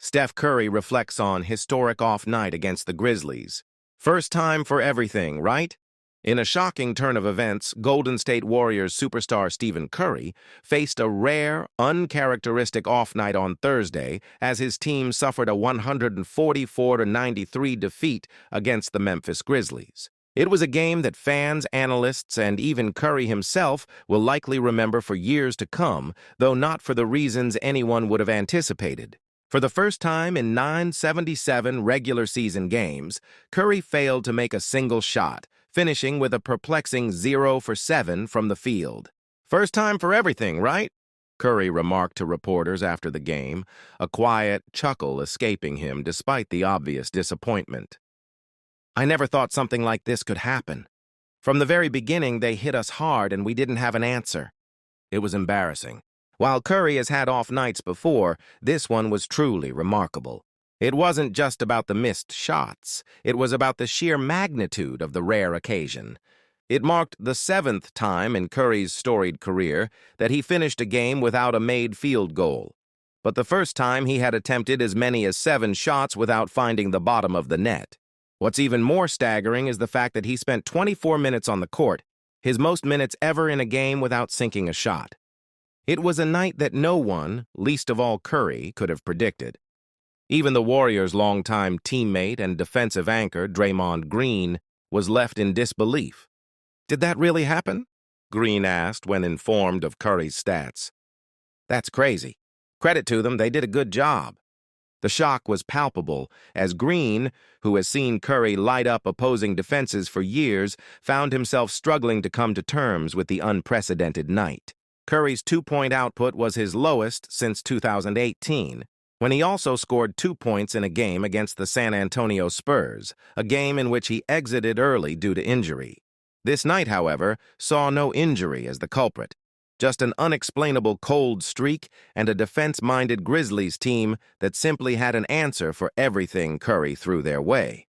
Steph Curry reflects on historic off night against the Grizzlies. First time for everything, right? In a shocking turn of events, Golden State Warriors superstar Stephen Curry faced a rare, uncharacteristic off night on Thursday as his team suffered a 144-93 defeat against the Memphis Grizzlies. It was a game that fans, analysts, and even Curry himself will likely remember for years to come, though not for the reasons anyone would have anticipated. For the first time in 977 regular season games, Curry failed to make a single shot, finishing with a perplexing 0 for 7 from the field. "First time for everything, right?" Curry remarked to reporters after the game, a quiet chuckle escaping him despite the obvious disappointment. "I never thought something like this could happen. From the very beginning, they hit us hard and we didn't have an answer. It was embarrassing." While Curry has had off nights before, this one was truly remarkable. It wasn't just about the missed shots. It was about the sheer magnitude of the rare occasion. It marked the 7th time in Curry's storied career that he finished a game without a made field goal. But the first time he had attempted as many as 7 shots without finding the bottom of the net. What's even more staggering is the fact that he spent 24 minutes on the court, his most minutes ever in a game without sinking a shot. It was a night that no one, least of all Curry, could have predicted. Even the Warriors' longtime teammate and defensive anchor, Draymond Green, was left in disbelief. "Did that really happen?" Green asked when informed of Curry's stats. "That's crazy. Credit to them, they did a good job." The shock was palpable as Green, who has seen Curry light up opposing defenses for years, found himself struggling to come to terms with the unprecedented night. Curry's two-point output was his lowest since 2018, when he also scored 2 points in a game against the San Antonio Spurs, a game in which he exited early due to injury. This night, however, saw no injury as the culprit, just an unexplainable cold streak and a defense-minded Grizzlies team that simply had an answer for everything Curry threw their way.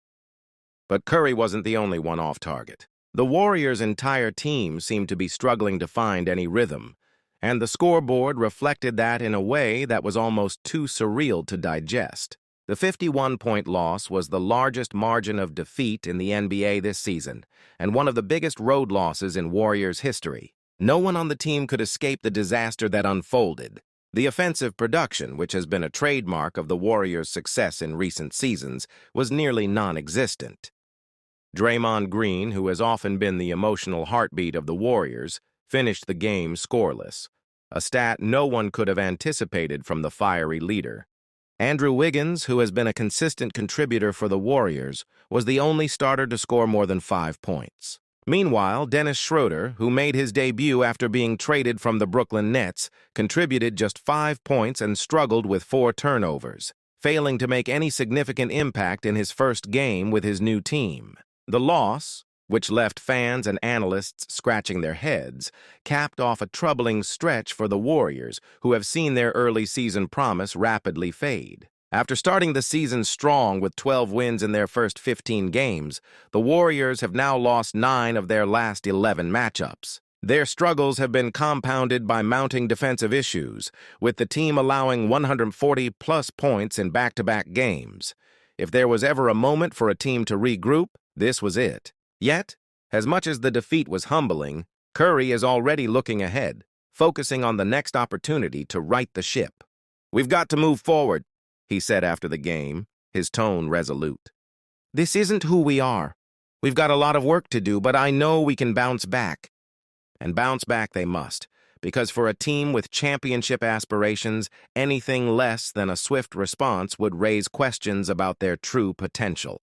But Curry wasn't the only one off target. The Warriors' entire team seemed to be struggling to find any rhythm, and the scoreboard reflected that in a way that was almost too surreal to digest. The 51-point loss was the largest margin of defeat in the NBA this season, and one of the biggest road losses in Warriors history. No one on the team could escape the disaster that unfolded. The offensive production, which has been a trademark of the Warriors' success in recent seasons, was nearly non-existent. Draymond Green, who has often been the emotional heartbeat of the Warriors, finished the game scoreless, a stat no one could have anticipated from the fiery leader. Andrew Wiggins, who has been a consistent contributor for the Warriors, was the only starter to score more than 5 points. Meanwhile, Dennis Schroeder, who made his debut after being traded from the Brooklyn Nets, contributed just 5 points and struggled with 4 turnovers, failing to make any significant impact in his first game with his new team. The loss, which left fans and analysts scratching their heads, capped off a troubling stretch for the Warriors, who have seen their early season promise rapidly fade. After starting the season strong with 12 wins in their first 15 games, the Warriors have now lost 9 of their last 11 matchups. Their struggles have been compounded by mounting defensive issues, with the team allowing 140-plus points in back-to-back games. If there was ever a moment for a team to regroup, this was it. Yet, as much as the defeat was humbling, Curry is already looking ahead, focusing on the next opportunity to right the ship. "We've got to move forward," he said after the game, his tone resolute. "This isn't who we are. We've got a lot of work to do, but I know we can bounce back." And bounce back they must, because for a team with championship aspirations, anything less than a swift response would raise questions about their true potential.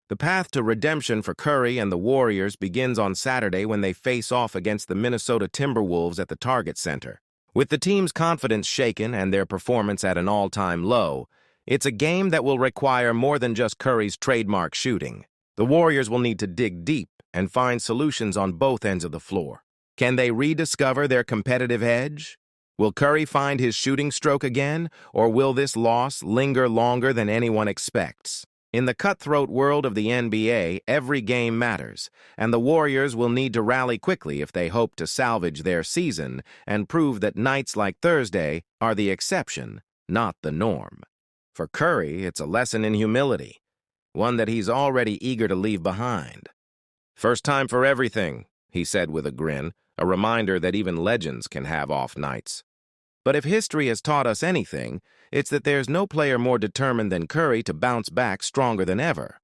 The path to redemption for Curry and the Warriors begins on Saturday when they face off against the Minnesota Timberwolves at the Target Center. With the team's confidence shaken and their performance at an all-time low, it's a game that will require more than just Curry's trademark shooting. The Warriors will need to dig deep and find solutions on both ends of the floor. Can they rediscover their competitive edge? Will Curry find his shooting stroke again, or will this loss linger longer than anyone expects? In the cutthroat world of the NBA, every game matters, and the Warriors will need to rally quickly if they hope to salvage their season and prove that nights like Thursday are the exception, not the norm. For Curry, it's a lesson in humility, one that he's already eager to leave behind. "First time for everything," he said with a grin, a reminder that even legends can have off nights. But if history has taught us anything, it's that there's no player more determined than Curry to bounce back stronger than ever.